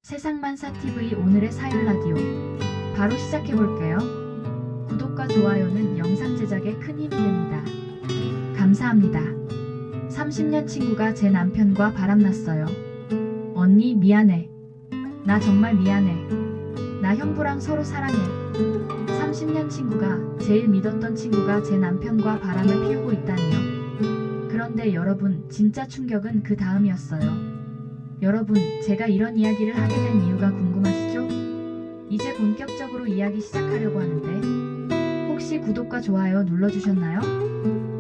세상만사TV 오늘의 사연 라디오 바로 시작해볼게요. 구독과 좋아요는 영상 제작에 큰 힘이 됩니다. 감사합니다. 30년 친구가 제 남편과 바람났어요. 언니 미안해. 나 정말 미안해. 나 형부랑 서로 사랑해. 30년 친구가 제일 믿었던 친구가 제 남편과 바람을 피우고 있다니요. 그런데 여러분, 진짜 충격은 그 다음이었어요. 여러분, 제가 이런 이야기를 하게 된 이유가 궁금하시죠? 이제 본격적으로 이야기 시작하려고 하는데 혹시 구독과 좋아요 눌러주셨나요?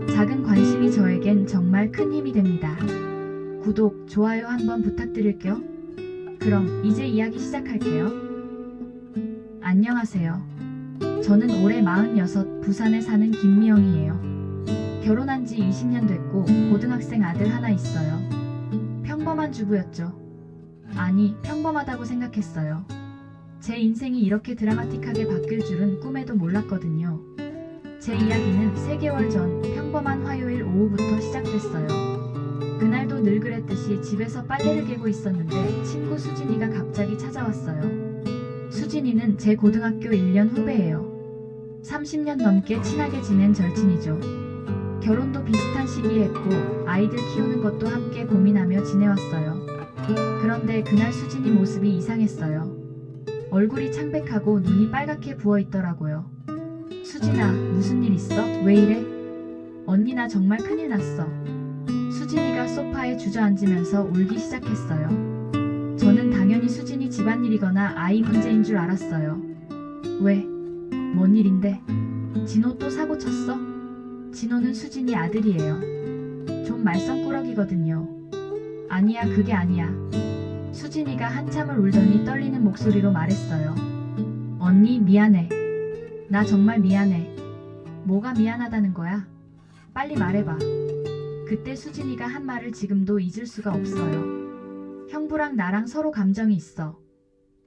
작은 관심이 저에겐 정말 큰 힘이 됩니다. 구독, 좋아요 한번 부탁드릴게요. 그럼 이제 이야기 시작할게요. 안녕하세요. 저는 올해 46, 부산에 사는 김미영이에요. 결혼한 지 20년 됐고 고등학생 아들 하나 있어요. 평범한 주부였죠. 아니, 평범하다고 생각했어요. 제 인생이 이렇게 드라마틱하게 바뀔 줄은 꿈에도 몰랐거든요. 제 이야기는 3개월 전 평범한 화요일 오후부터 시작됐어요. 그날도 늘 그랬듯이 집에서 빨래를 개고 있었는데 친구 수진이가 갑자기 찾아왔어요. 수진이는 제 고등학교 1년 후배예요. 30년 넘게 친하게 지낸 절친이죠. 결혼도 비슷한 시기에 했고 아이들 키우는 것도 함께 고민하며 지내왔어요. 그런데 그날 수진이 모습이 이상했어요. 얼굴이 창백하고 눈이 빨갛게 부어있더라고요. 수진아, 무슨 일 있어? 왜 이래? 언니, 나 정말 큰일 났어. 수진이가 소파에 주저앉으면서 울기 시작했어요. 저는 당연히 수진이 집안일이거나 아이 문제인 줄 알았어요. 왜? 뭔 일인데? 진호 또 사고 쳤어? 진호는 수진이 아들이에요. 좀 말썽꾸러기거든요. 아니야, 그게 아니야. 수진이가 한참을 울더니 떨리는 목소리로 말했어요. 언니, 미안해. 나 정말 미안해. 뭐가 미안하다는 거야? 빨리 말해봐. 그때 수진이가 한 말을 지금도 잊을 수가 없어요. 형부랑 나랑 서로 감정이 있어.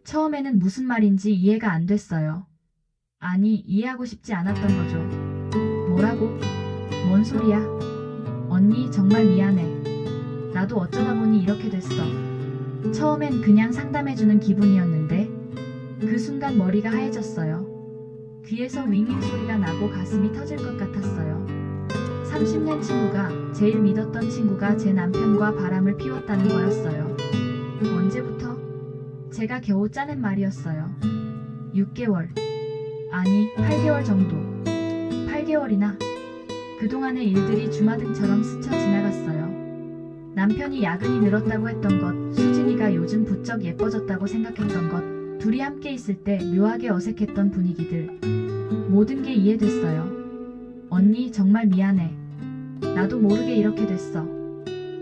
처음에는 무슨 말인지 이해가 안 됐어요. 아니, 이해하고 싶지 않았던 거죠. 뭐라고? 뭔 소리야? 언니, 정말 미안해. 나도 어쩌다 보니 이렇게 됐어. 처음엔 그냥 상담해주는 기분이었는데 그 순간 머리가 하얘졌어요. 귀에서 윙윙 소리가 나고 가슴이 터질 것 같았어요. 30년 친구가, 제일 믿었던 친구가 제 남편과 바람을 피웠다는 거였어요. 언제부터? 제가 겨우 짜낸 말이었어요. 6개월. 아니, 8개월 정도. 8개월이나. 그동안의 일들이 주마등처럼 스쳐 지나갔어요. 남편이 야근이 늘었다고 했던 것, 수진이가 요즘 부쩍 예뻐졌다고 생각했던 것, 둘이 함께 있을 때 묘하게 어색했던 분위기들. 모든 게 이해됐어요. 언니, 정말 미안해. 나도 모르게 이렇게 됐어.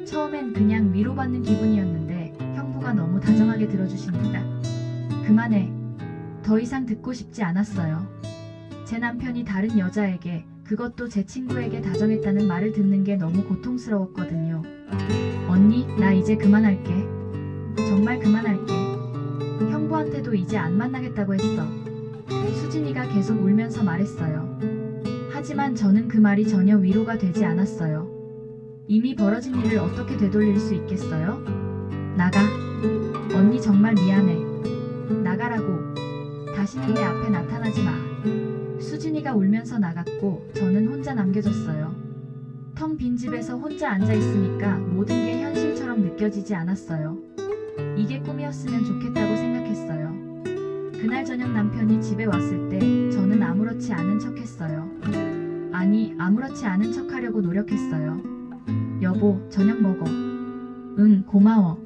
처음엔 그냥 위로받는 기분이었는데 형부가 너무 다정하게 들어주시니까. 그만해. 더 이상 듣고 싶지 않았어요. 제 남편이 다른 여자에게, 그것도 제 친구에게 다정했다는 말을 듣는 게 너무 고통스러웠거든요. 언니, 나 이제 그만할게. 정말 그만할게. 형부한테도 이제 안 만나겠다고 했어. 수진이가 계속 울면서 말했어요. 하지만 저는 그 말이 전혀 위로가 되지 않았어요. 이미 벌어진 일을 어떻게 되돌릴 수 있겠어요? 나가. 언니, 정말 미안해. 나가라고. 다시는 내 앞에 나타나지 마. 수진이가 울면서 나갔고 저는 혼자 남겨졌어요. 텅 빈 집에서 혼자 앉아있으니까 모든 게 현실처럼 느껴지지 않았어요. 이게 꿈이었으면 좋겠다고 생각했어요. 그날 저녁 남편이 집에 왔을 때 저는 아무렇지 않은 척했어요. 아니, 아무렇지 않은 척하려고 노력했어요. 여보, 저녁 먹어. 응, 고마워.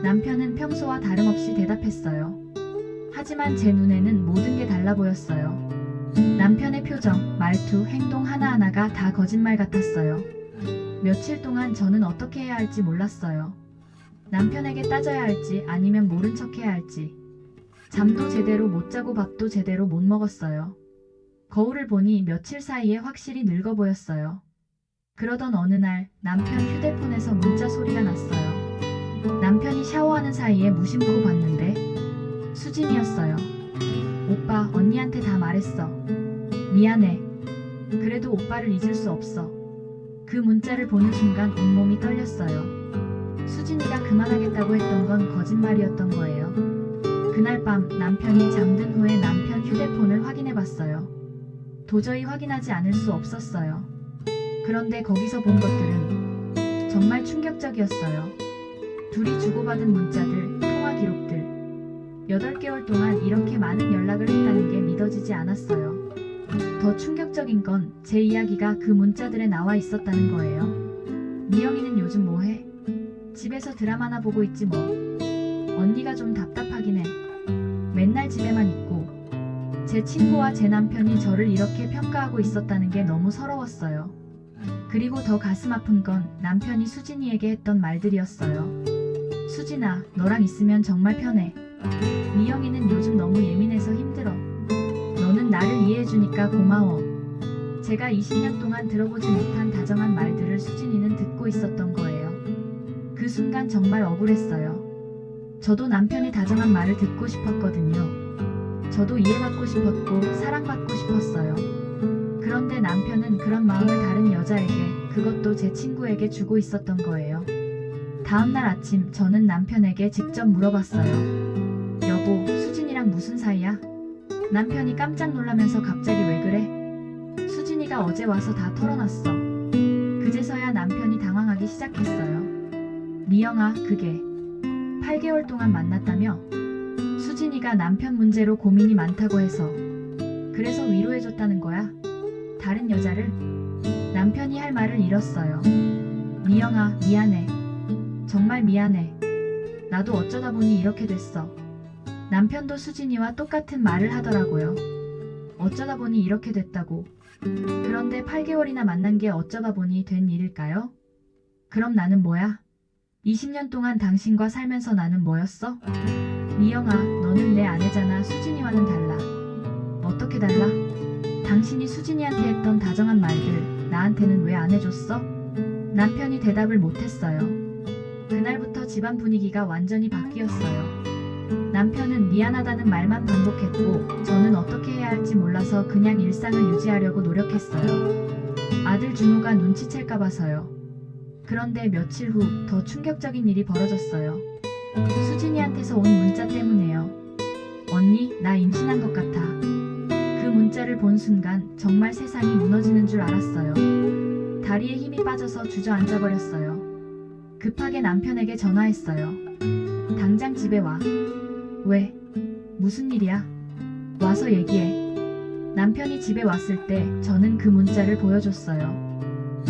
남편은 평소와 다름없이 대답했어요. 하지만 제 눈에는 모든 게 달라 보였어요. 남편의 표정, 말투, 행동 하나하나가 다 거짓말 같았어요. 며칠 동안 저는 어떻게 해야 할지 몰랐어요. 남편에게 따져야 할지 아니면 모른 척 해야 할지. 잠도 제대로 못 자고 밥도 제대로 못 먹었어요. 거울을 보니 며칠 사이에 확실히 늙어 보였어요. 그러던 어느 날 남편 휴대폰에서 문자 소리가 났어요. 남편이 샤워하는 사이에 무심코 봤는데 수진이었어요. 오빠, 언니한테 다 말했어. 미안해. 그래도 오빠를 잊을 수 없어. 그 문자를 보는 순간 온몸이 떨렸어요. 수진이가 그만하겠다고 했던 건 거짓말이었던 거예요. 밤 남편이 잠든 후에 남편 휴대폰을 확인해 봤어요. 도저히 확인하지 않을 수 없었어요. 그런데 거기서 본 것들은 정말 충격적이었어요. 둘이 주고받은 문자들, 통화 기록들. 8개월 동안 이렇게 많은 연락을 했다는 게 믿어지지 않았어요. 더 충격적인 건 제 이야기가 그 문자들에 나와 있었다는 거예요. 미영이는 요즘 뭐해? 집에서 드라마나 보고 있지 뭐. 언니가 좀 답답하긴 해. 맨날 집에만 있고. 제 친구와 제 남편이 저를 이렇게 평가하고 있었다는 게 너무 서러웠어요. 그리고 더 가슴 아픈 건 남편이 수진이에게 했던 말들이었어요. 수진아, 너랑 있으면 정말 편해. 미영이는 요즘 너무 예민해서 힘들어. 너는 나를 이해해주니까 고마워. 제가 20년 동안 들어보지 못한 다정한 말들을 수진이는 듣고 있었던 거예요. 그 순간 정말 억울했어요. 저도 남편이 다정한 말을 듣고 싶었거든요. 저도 이해받고 싶었고 사랑받고 싶었어요. 그런데 남편은 그런 마음을 다른 여자에게, 그것도 제 친구에게 주고 있었던 거예요. 다음날 아침 저는 남편에게 직접 물어봤어요. 여보, 수진이랑 무슨 사이야? 남편이 깜짝 놀라면서 갑자기 왜 그래? 수진이가 어제 와서 다 털어놨어. 그제서야 남편이 당황하기 시작했어요. 미영아, 그게 8개월 동안 만났다며? 수진이가 남편 문제로 고민이 많다고 해서 그래서 위로해줬다는 거야? 다른 여자를? 남편이 할 말을 잃었어요. 미영아, 미안해. 정말 미안해. 나도 어쩌다 보니 이렇게 됐어. 남편도 수진이와 똑같은 말을 하더라고요. 어쩌다 보니 이렇게 됐다고. 그런데 8개월이나 만난 게 어쩌다 보니 된 일일까요? 그럼 나는 뭐야? 20년 동안 당신과 살면서 나는 뭐였어? 미영아, 너는 내 아내잖아. 수진이와는 달라. 어떻게 달라? 당신이 수진이한테 했던 다정한 말들 나한테는 왜 안 해줬어? 남편이 대답을 못했어요. 그날부터 집안 분위기가 완전히 바뀌었어요. 남편은 미안하다는 말만 반복했고 저는 어떻게 해야 할지 몰라서 그냥 일상을 유지하려고 노력했어요. 아들 준호가 눈치챌까 봐서요. 그런데 며칠 후 더 충격적인 일이 벌어졌어요. 수진이한테서 온 문자 때문에요. 언니, 나 임신한 것 같아. 그 문자를 본 순간 정말 세상이 무너지는 줄 알았어요. 다리에 힘이 빠져서 주저앉아 버렸어요. 급하게 남편에게 전화했어요. 당장 집에 와. 왜? 무슨 일이야? 와서 얘기해. 남편이 집에 왔을 때 저는 그 문자를 보여줬어요.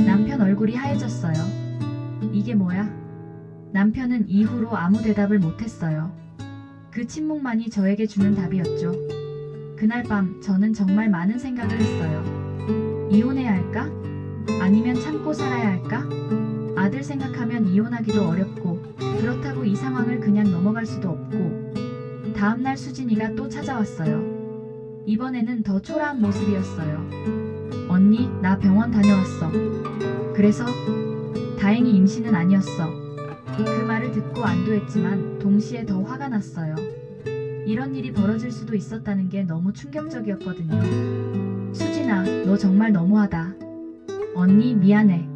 남편 얼굴이 하얘졌어요. 이게 뭐야? 남편은 이후로 아무 대답을 못했어요. 그 침묵만이 저에게 주는 답이었죠. 그날 밤 저는 정말 많은 생각을 했어요. 이혼해야 할까? 아니면 참고 살아야 할까? 아들 생각하면 이혼하기도 어렵고 그렇다고 이 상황을 그냥 넘어갈 수도 없고. 다음날 수진이가 또 찾아왔어요. 이번에는 더 초라한 모습이었어요. 언니, 나 병원 다녀왔어. 그래서? 다행히 임신은 아니었어. 그 말을 듣고 안도했지만 동시에 더 화가 났어요. 이런 일이 벌어질 수도 있었다는 게 너무 충격적이었거든요. 수진아, 너 정말 너무하다. 언니, 미안해.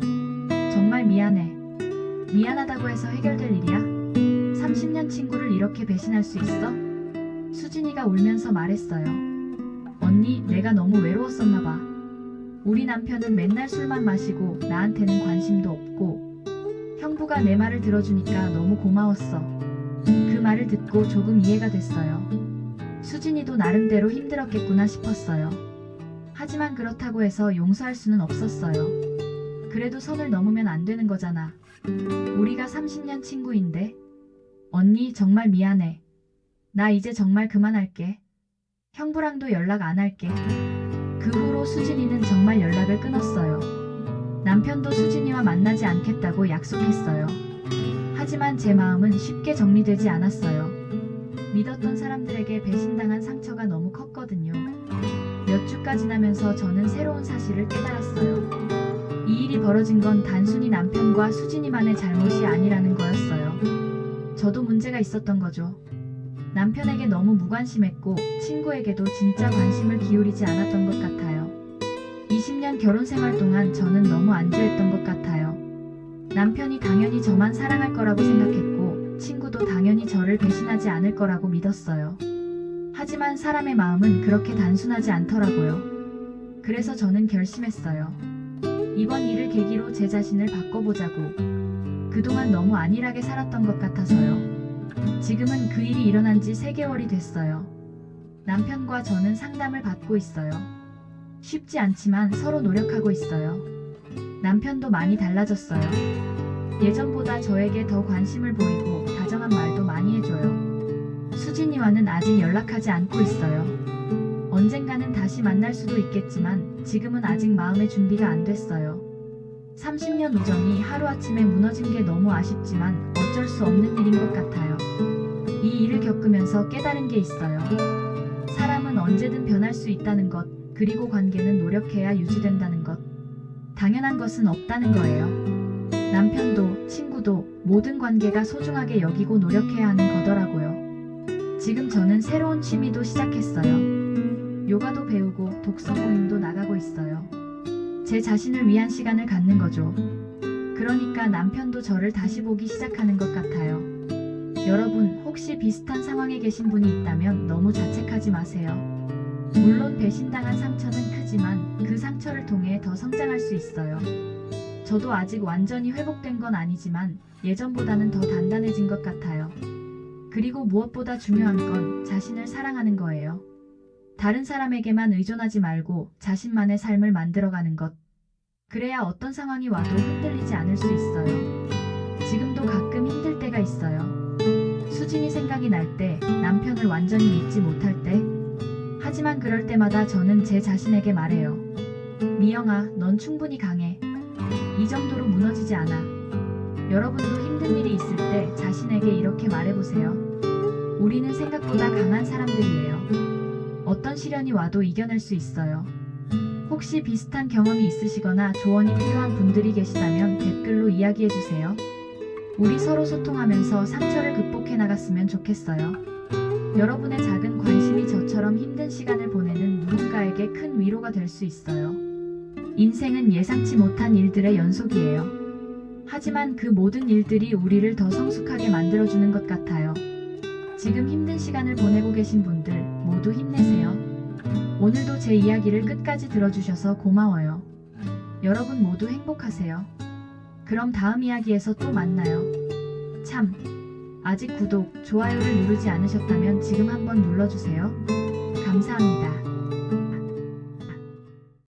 정말 미안해. 미안하다고 해서 해결될 일이야? 30년 친구를 이렇게 배신할 수 있어? 수진이가 울면서 말했어요. 언니, 내가 너무 외로웠었나 봐. 우리 남편은 맨날 술만 마시고 나한테는 관심도 없고 형부가 내 말을 들어주니까 너무 고마웠어. 그 말을 듣고 조금 이해가 됐어요. 수진이도 나름대로 힘들었겠구나 싶었어요. 하지만 그렇다고 해서 용서할 수는 없었어요. 그래도 선을 넘으면 안 되는 거잖아. 우리가 30년 친구인데. 언니, 정말 미안해. 나 이제 정말 그만할게. 형부랑도 연락 안 할게. 그 후로 수진이는 정말 연락을 끊었어요. 남편도 수진이와 만나지 않겠다고 약속했어요. 하지만 제 마음은 쉽게 정리되지 않았어요. 믿었던 사람들에게 배신당한 상처가 너무 컸거든요. 몇 주가 지나면서 저는 새로운 사실을 깨달았어요. 이 일이 벌어진 건 단순히 남편과 수진이만의 잘못이 아니라는 거였어요. 저도 문제가 있었던 거죠. 남편에게 너무 무관심했고 친구에게도 진짜 관심을 기울이지 않았던 것 같아요. 20년 결혼 생활 동안 저는 너무 안주했던 것 같아요. 남편이 당연히 저만 사랑할 거라고 생각했고 친구도 당연히 저를 배신하지 않을 거라고 믿었어요. 하지만 사람의 마음은 그렇게 단순하지 않더라고요. 그래서 저는 결심했어요. 이번 일을 계기로 제 자신을 바꿔보자고. 그동안 너무 안일하게 살았던 것 같아서요. 지금은 그 일이 일어난 지 3개월이 됐어요. 남편과 저는 상담을 받고 있어요. 쉽지 않지만 서로 노력하고 있어요. 남편도 많이 달라졌어요. 예전보다 저에게 더 관심을 보이고 다정한 말도 많이 해줘요. 수진이와는 아직 연락하지 않고 있어요. 언젠가는 다시 만날 수도 있겠지만 지금은 아직 마음의 준비가 안 됐어요. 30년 우정이 하루아침에 무너진 게 너무 아쉽지만 어쩔 수 없는 일인 것 같아요. 이 일을 겪으면서 깨달은 게 있어요. 사람은 언제든 변할 수 있다는 것, 그리고 관계는 노력해야 유지된다는 것. 당연한 것은 없다는 거예요. 남편도, 친구도 모든 관계가 소중하게 여기고 노력해야 하는 거더라고요. 지금 저는 새로운 취미도 시작했어요. 요가도 배우고 독서 모임도 나가고 있어요. 제 자신을 위한 시간을 갖는 거죠. 그러니까 남편도 저를 다시 보기 시작하는 것 같아요. 여러분, 혹시 비슷한 상황에 계신 분이 있다면 너무 자책하지 마세요. 물론 배신당한 상처는 크지만 그 상처를 통해 더 성장할 수 있어요. 저도 아직 완전히 회복된 건 아니지만 예전보다는 더 단단해진 것 같아요. 그리고 무엇보다 중요한 건 자신을 사랑하는 거예요. 다른 사람에게만 의존하지 말고 자신만의 삶을 만들어가는 것. 그래야 어떤 상황이 와도 흔들리지 않을 수 있어요. 지금도 가끔 힘들 때가 있어요. 수진이 생각이 날 때, 남편을 완전히 믿지 못할 때. 하지만 그럴 때마다 저는 제 자신에게 말해요. 미영아, 넌 충분히 강해. 이 정도로 무너지지 않아. 여러분도 힘든 일이 있을 때 자신에게 이렇게 말해보세요. 우리는 생각보다 강한 사람들이에요. 어떤 시련이 와도 이겨낼 수 있어요. 혹시 비슷한 경험이 있으시거나 조언이 필요한 분들이 계시다면 댓글로 이야기해주세요. 우리 서로 소통하면서 상처를 극복해 나갔으면 좋겠어요. 여러분의 작은 관심이 저처럼 힘든 시간을 보내는 누군가에게 큰 위로가 될 수 있어요. 인생은 예상치 못한 일들의 연속이에요. 하지만 그 모든 일들이 우리를 더 성숙하게 만들어주는 것 같아요. 지금 힘든 시간을 보내고 계신 분들 모두 힘내세요. 오늘도 제 이야기를 끝까지 들어주셔서 고마워요. 여러분 모두 행복하세요. 그럼 다음 이야기에서 또 만나요. 참, 아직 구독, 좋아요를 누르지 않으셨다면 지금 한번 눌러주세요. 감사합니다.